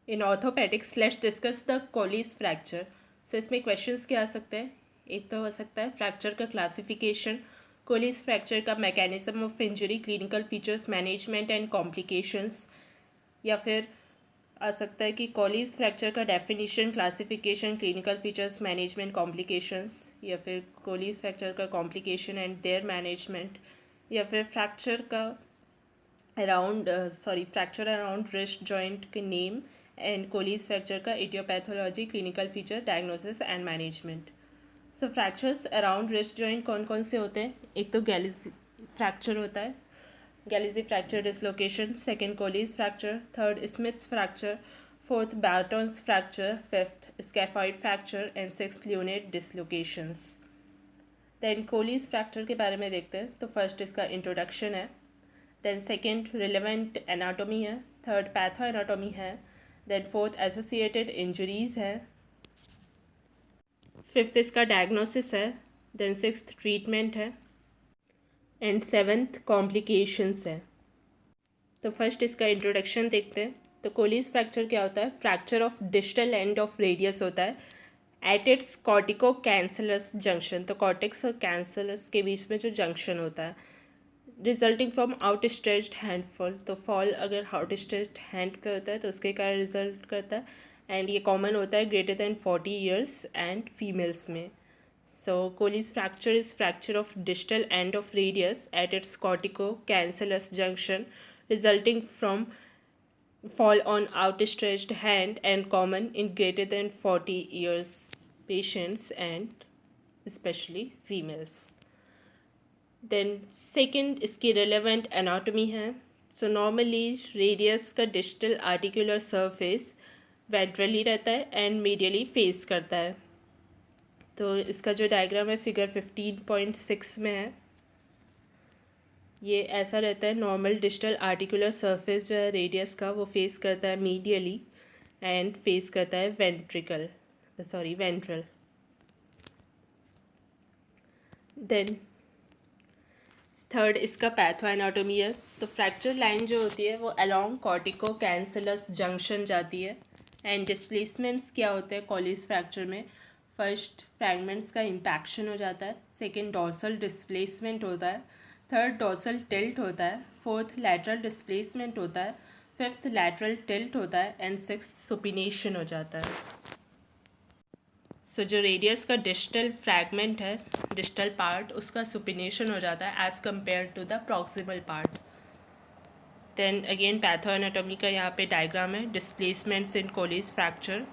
In orthopaedics let's discuss the Colles fracture. So इसमें questions क्या आ सकते हैं? एक तो हो सकता है फ्रैक्चर का क्लासिफिकेशन, कोलीज फ्रैक्चर का mechanism of injury, clinical features, management and complications, या फिर आ सकता है कि कोलीज फ्रैक्चर का definition, classification, clinical features, management, complications, या फिर कोलीज फ्रैक्चर का कॉम्प्लिकेशन एंड देयर मैनेजमेंट, या फिर फ्रैक्चर का फ्रैक्चर अराउंड रिस्ट जॉइंट के नेम एंड कोलीज फ्रैक्चर का aetiopathology, clinical feature, diagnosis and management. So fractures around wrist joint कौन कौन से होते हैं? एक तो गैलिजी फ्रैक्चर होता है, Galeazzi fracture dislocation, second Colles fracture, third Smith's fracture, fourth Barton's fracture, fifth scaphoid fracture and sixth lunate dislocations. Then Colles fracture के बारे में देखते हैं। तो फर्स्ट इसका इंट्रोडक्शन है, देन सेकेंड रिलेवेंट एनाटॉमी है, थर्ड पैथो एनाटॉमी है, देन फोर्थ एसोसिएटेड इंजरीज है, फिफ्थ इसका डायग्नोसिस है, देन सिक्स्थ ट्रीटमेंट है एंड सेवेंथ कॉम्प्लिकेशंस है। तो फर्स्ट इसका इंट्रोडक्शन देखते हैं। तो कोलीज फ्रैक्चर क्या होता है? Fracture of distal end of radius होता है eight its cortico cancellous junction. तो कॉर्टेक्स और कैंसलस के बीच में जो जंक्शन होता है, resulting from outstretched hand fall. तो फॉल अगर आउटस्ट्रेच्ड हैंड पे होता है तो उसके कारण रिजल्ट करता है, एंड ये कॉमन होता है greater than 40 years and females में। So Colles fracture is fracture of distal end of radius at its cortico cancellous junction resulting from fall on outstretched hand and common in greater than 40 years patients and especially females. Then second इसकी relevant anatomy है। So normally radius का distal articular surface ventrally रहता है and medially face करता है। तो इसका जो डायग्राम है फिगर 15.6 में है, ये ऐसा रहता है। नॉर्मल डिस्टल आर्टिकुलर सरफेस जो है रेडियस का, वो फेस करता है मीडियली एंड फेस करता है वेंट्रल। देन थर्ड इसका पैथो एनाटॉमी है। तो फ्रैक्चर लाइन जो होती है वो अलोंग कॉर्टिको कैंसलस जंक्शन जाती है। एंड डिस्प्लेसमेंट्स क्या होते हैं कोलीज फ्रैक्चर में? फर्स्ट फ्रैगमेंट्स का इम्पैक्शन हो जाता है, सेकेंड डॉर्सल डिस्प्लेसमेंट होता है, थर्ड डॉर्सल टिल्ट होता है, फोर्थ लैटरल डिस्प्लेसमेंट होता है, फिफ्थ लैटरल टिल्ट होता है एंड सिक्स्थ सुपिनेशन हो जाता है। सो जो रेडियस का डिस्टल फ्रैगमेंट है, डिस्टल पार्ट, उसका सुपिनेशन हो जाता है as compare to the proximal part. Then again pathoanatomy का यहाँ पे डायग्राम है, डिस्प्लेसमेंट्स इन कोलीज फ्रैक्चर।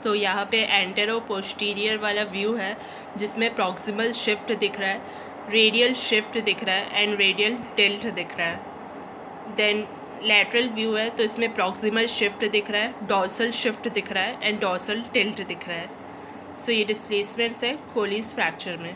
तो यहाँ पे एंटेरो पोस्टीरियर वाला व्यू है जिसमें प्रॉक्सिमल शिफ्ट दिख रहा है, रेडियल शिफ्ट दिख रहा है एंड रेडियल टिल्ट दिख रहा है। देन लैटरल व्यू है तो इसमें प्रॉक्सिमल शिफ्ट दिख रहा है, डॉर्सल शिफ्ट दिख रहा है एंड डॉर्सल टिल्ट दिख रहा है। सो ये डिस्प्लेसमेंट्स है कोलीज फ्रैक्चर में।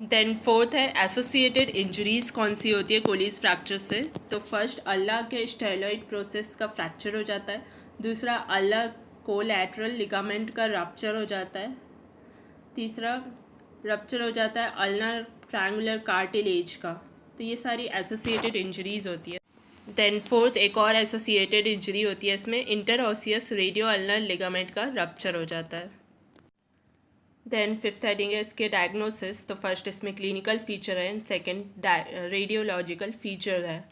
देन फोर्थ है एसोसिएटेड इंजरीज कौन सी होती है कोलीज फ्रैक्चर से? तो फर्स्ट अल्ला के स्टेरॉइड प्रोसेस का फ्रैक्चर हो जाता है, दूसरा अल्ला कोलैटरल लिगामेंट का रप्चर हो जाता है, तीसरा रप्चर हो जाता है अल्नर ट्रायंगुलर कार्टिलेज का। तो ये सारी एसोसिएटेड इंजरीज होती है। देन फोर्थ एक और एसोसिएटेड इंजरी होती है, इसमें इंटरओसियस रेडियो अल्नर लिगामेंट का रप्चर हो जाता है। देन फिफ्थ हेडिंग है इसके डायग्नोसिस। तो फर्स्ट इसमें क्लिनिकल फीचर है एंड सेकेंड रेडियोलॉजिकल फीचर है।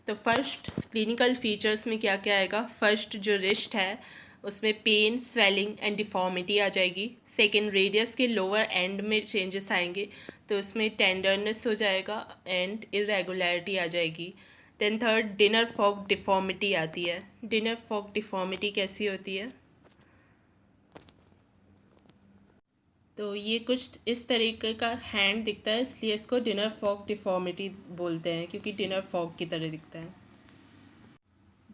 तो फर्स्ट क्लिनिकल फीचर्स में क्या क्या आएगा? फर्स्ट जो रिस्ट है उसमें पेन, स्वेलिंग एंड डिफॉर्मिटी आ जाएगी। सेकेंड रेडियस के लोअर एंड में चेंजेस आएंगे, तो उसमें टेंडरनेस हो जाएगा एंड इरेगुलरिटी आ जाएगी। Then third dinner fork deformity आती है। डिनर फॉग डिफॉर्मिटी कैसी होती है? तो ये कुछ इस तरीके का हैंड दिखता है, इसलिए इसको डिनर फॉग डिफॉर्मिटी बोलते हैं, क्योंकि डिनर फॉग की तरह दिखता है।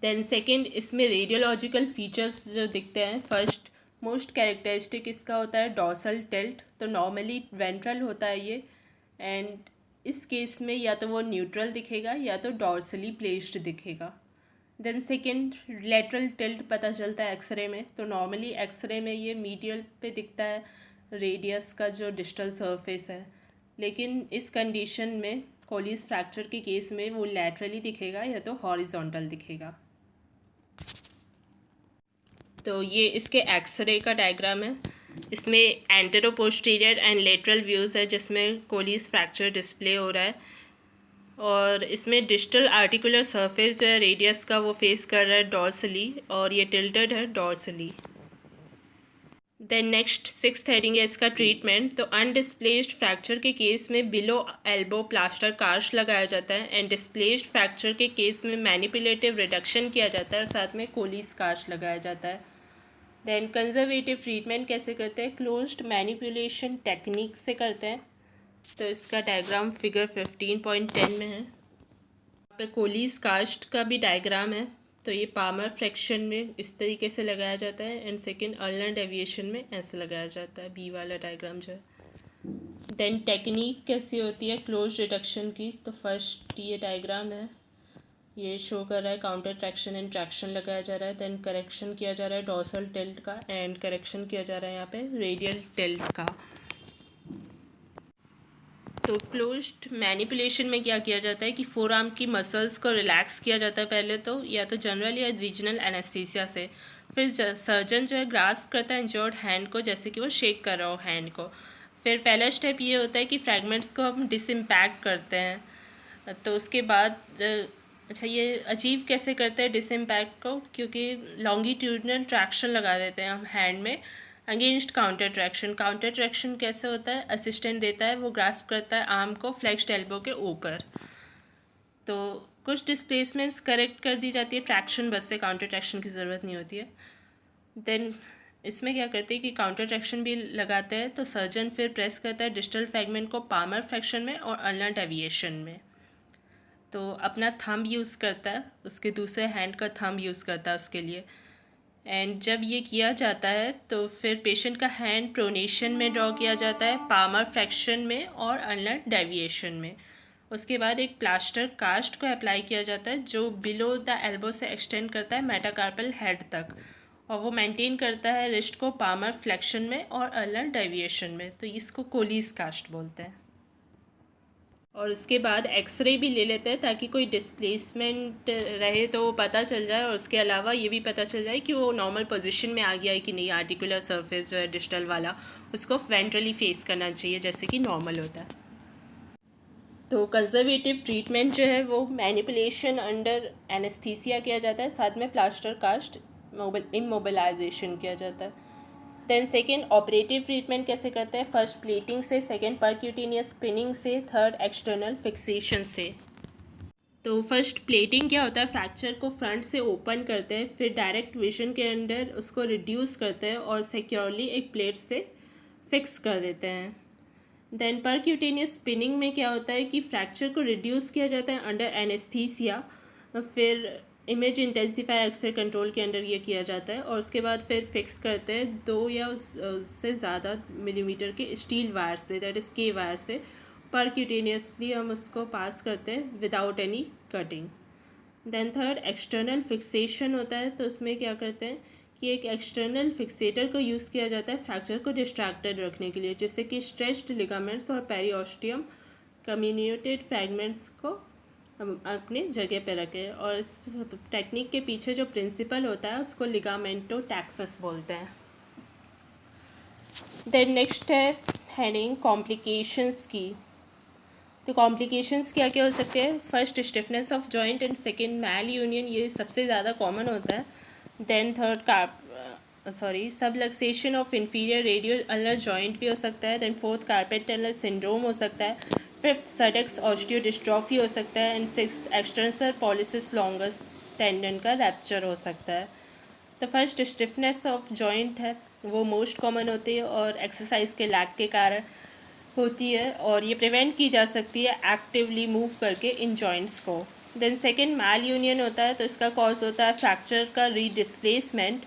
देन सेकंड इसमें रेडियोलॉजिकल फीचर्स जो दिखते हैं, फर्स्ट मोस्ट कैरेक्टरिस्टिक इसका होता है डॉर्सल टिल्ट। तो नॉर्मली वेंट्रल होता है ये, एंड इस केस में या तो वो न्यूट्रल दिखेगा या तो डॉर्सली प्लेस्ड दिखेगा। देन सेकेंड लेटरल टिल्ट पता चलता है एक्सरे में। तो नॉर्मली एक्सरे में ये मीडियल पे दिखता है रेडियस का जो डिस्टल सरफेस है, लेकिन इस कंडीशन में कोलिस फ्रैक्चर के केस में वो लैटरली दिखेगा या तो हॉरिजॉन्टल दिखेगा। तो ये इसके एक्सरे का डायग्राम है। इसमें anteroposterior and lateral views है जिसमें कोलिस फ्रैक्चर डिस्प्ले हो रहा है, और इसमें डिस्टल आर्टिकुलर सरफेस जो है रेडियस का वो फेस कर रहा है डॉर्सली, और ये टिल्टेड है dorsally. Then next sixth heading है इसका ट्रीटमेंट। तो अनडिस्प्लेस्ड फ्रैक्चर के केस में बिलो एल्बो प्लास्टर कास्ट लगाया जाता है, एंड डिस्प्लेस्ड फ्रैक्चर के केस में मैनिपुलेटिव रिडक्शन किया जाता है और साथ में कोलिस कास्ट लगाया जाता है। देन कंजर्वेटिव ट्रीटमेंट कैसे करते हैं, क्लोज्ड मैनिपुलेशन टेक्निक से करते हैं। तो इसका डायग्राम फिगर 15.10 में है। यहाँ पे कोलिस कास्ट का भी डायग्राम है। तो ये पामर फ्रैक्शन में इस तरीके से लगाया जाता है, एंड सेकेंड अल्नर डेविएशन में ऐसे लगाया जाता है, बी वाला डायग्राम जो है। देन टेक्निक कैसी होती है क्लोज रिडक्शन की, तो फर्स्ट ये डायग्राम है, ये शो कर रहा है काउंटर ट्रैक्शन एंड ट्रैक्शन लगाया जा रहा है। देन करेक्शन किया जा रहा है डॉर्सल टिल्ट का, एंड करेक्शन किया जा रहा है यहाँ पे रेडियल टिल्ट का। तो क्लोज्ड मैनिपुलेशन में क्या किया जाता है कि फोर आर्म की मसल्स को रिलैक्स किया जाता है पहले तो, या तो जनरल या रीजनल एनेस्थीसिया से। फिर सर्जन जो है ग्रास्प करता है इंजर्ड हैंड को, जैसे कि वो शेक कर रहा हो हैंड को। फिर पहला स्टेप ये होता है कि फ्रैगमेंट्स को हम डिसइम्पैक्ट करते हैं। तो उसके बाद अच्छा, ये अचीव कैसे करते हैं डिसइम्पैक्ट को, क्योंकि लॉन्गिट्यूडनल ट्रैक्शन लगा देते हैं हम हैंड में against counter traction. Counter traction कैसे होता है, असिस्टेंट देता है, वो ग्रास्प करता है आर्म को फ्लेक्स्ड एल्बो के ऊपर। तो कुछ डिस्प्लेसमेंट्स करेक्ट कर दी जाती है ट्रैक्शन बस से, काउंटर ट्रैक्शन की ज़रूरत नहीं होती है। देन इसमें क्या करते हैं कि काउंटर ट्रैक्शन भी लगाते हैं, तो सर्जन फिर प्रेस करता है डिस्टल फ्रैगमेंट को पामर फ्रैक्शन में और अल्नर डेविएशन में। तो अपना थंब यूज़ करता है, उसके दूसरे हैंड का थंब यूज़ करता है उसके लिए। एंड जब ये किया जाता है तो फिर पेशेंट का हैंड प्रोनेशन में ड्रॉ किया जाता है, पामर फ्रैक्शन में और अल्नर डेविएशन में। उसके बाद एक प्लास्टर कास्ट को अप्लाई किया जाता है जो बिलो द एल्बो से एक्सटेंड करता है मेटाकार्पल हेड तक, और वो मेंटेन करता है रिस्ट को पामर फ्लेक्शन में और अल्नर डेविएशन में। तो इसको कोलिस कास्ट बोलते हैं। और उसके बाद एक्सरे भी ले लेते हैं ताकि कोई डिस्प्लेसमेंट रहे तो वो पता चल जाए, और उसके अलावा ये भी पता चल जाए कि वो नॉर्मल पोजीशन में आ गया है कि नहीं। आर्टिकुलर सरफेस जो है डिस्टल वाला, उसको वेंट्रली फेस करना चाहिए जैसे कि नॉर्मल होता है। तो कंजर्वेटिव ट्रीटमेंट जो है वो मैनिपुलेशन अंडर एनेस्थीसिया किया जाता है, साथ में प्लास्टर कास्ट इमोबिलाइजेशन किया जाता है। देन सेकेंड ऑपरेटिव ट्रीटमेंट कैसे करते हैं, फर्स्ट प्लेटिंग से, सेकेंड परक्यूटेनियस स्पिनिंग से, थर्ड एक्सटर्नल फिक्सेशन से। तो फर्स्ट प्लेटिंग क्या होता है, फ्रैक्चर को फ्रंट से ओपन करते हैं, फिर डायरेक्ट विजन के अंदर उसको रिड्यूस करते हैं और सिक्योरली एक प्लेट से फिक्स कर देते हैं। देन परक्यूटेनियस स्पिनिंग में क्या होता है कि फ्रैक्चर को रिड्यूस किया जाता है अंडर एनेस्थीसिया, फिर इमेज इंटेंसीफाई एक्सरे कंट्रोल के अंडर ये किया जाता है, और उसके बाद फिर फिक्स करते हैं 2 या उससे ज़्यादा मिलीमीटर के स्टील वायर से, दैट इज़ के वायर से परक्यूटेनियसली हम उसको पास करते हैं without any cutting. Then third external fixation होता है। तो उसमें क्या करते हैं कि एक एक्सटर्नल फिक्सेटर को यूज़ किया जाता है फ्रैक्चर को डिस्ट्रैक्टेड रखने के लिए, जैसे कि स्ट्रेच्ड लिगामेंट्स और पेरिओस्टियम कम्युनिकेटेड फ्रैगमेंट्स को हम अपने जगह पे रखें। और इस टेक्निक के पीछे जो प्रिंसिपल होता है उसको लिगामेंटो टैक्सस बोलते हैं। देन नेक्स्ट है हेडिंग कॉम्प्लिकेशंस की। तो कॉम्प्लिकेशंस क्या क्या हो सकते हैं, first stiffness of joint and second malunion, ये सबसे ज़्यादा कॉमन होता है। Then third subluxation of inferior radial ulnar joint भी हो सकता है। Then fourth carpal tunnel syndrome हो सकता है। फिफ्थ सडेक्स ऑस्टियोडिस्ट्रॉफी हो सकता है। And sixth extensor pollicis longus tendon का रैप्चर हो सकता है। तो फर्स्ट स्टिफनेस ऑफ जॉइंट है वो मोस्ट कॉमन होती है और एक्सरसाइज के लैक के कारण होती है, और ये प्रिवेंट की जा सकती है एक्टिवली मूव करके इन जॉइंट्स को। देन सेकेंड मैल यूनियन होता है, तो इसका कॉज होता है फ्रैक्चर का रीडिस्प्लेसमेंट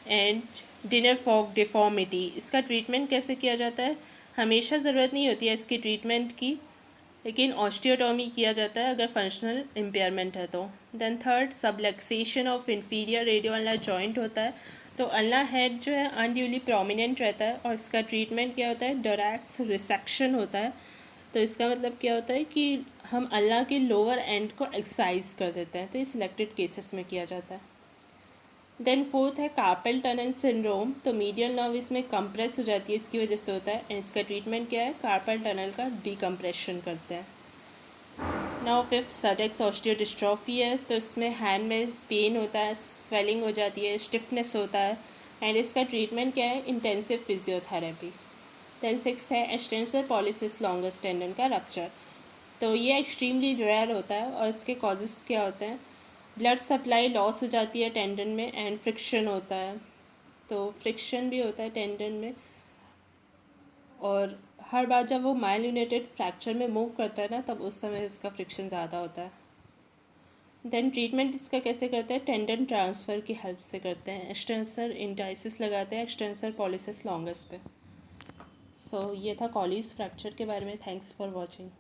एंड डिनर फॉग डिफॉर्मिटी। इसका ट्रीटमेंट कैसे किया जाता है, हमेशा ज़रूरत नहीं होती है इसकी ट्रीटमेंट की, लेकिन ऑस्टियोटॉमी किया जाता है अगर फंक्शनल इम्पेयरमेंट है तो। Then third subluxation of inferior radio ulnar joint होता है। तो अल्नर हेड जो है अनड्यूली प्रोमिनेंट रहता है, और इसका ट्रीटमेंट क्या होता है, डोरैक्स रिसेक्शन होता है। तो इसका मतलब क्या होता है कि हम अल्लाह के लोअर एंड को एक्सरसाइज कर देते हैं, तो ये सिलेक्टेड केसेस में किया जाता है। देन फोर्थ है कार्पल टनल सिंड्रोम। तो मीडियल नर्व इसमें कंप्रेस हो जाती है, इसकी वजह से होता है, एंड इसका ट्रीटमेंट क्या है, कार्पल टनल का डिकम्प्रेशन करते हैं। नाउ फिफ्थ सडेक्स ऑस्टियोडिस्ट्रॉफी है। तो इसमें हैंड में पेन होता है, स्वेलिंग हो जाती है, स्टिफनेस होता है, एंड इसका ट्रीटमेंट क्या है, इंटेंसिव फिजियोथेरेपी। देन सिक्स है एक्सटेंसर पॉलिसिस लॉन्गस टेंडन का रप्चर। तो ये एक्सट्रीमली रेयर होता है, और इसके कॉजेज़ क्या होते हैं, ब्लड सप्लाई लॉस हो जाती है टेंडन में, एंड फ्रिक्शन होता है। तो फ्रिक्शन भी होता है टेंडन में, और हर बार जब वो माइल्यूनेटेड फ्रैक्चर में मूव करता है ना, तब उस समय इसका फ्रिक्शन ज़्यादा होता है। देन ट्रीटमेंट इसका कैसे करते हैं, टेंडन ट्रांसफ़र की हेल्प से करते हैं, एक्सटेंसर इंटाइसिस लगाते हैं एक्सटेंसर पॉलिसिस लॉन्गस पे। सो ये था कॉलीज फ्रैक्चर के बारे में। Thanks for watching.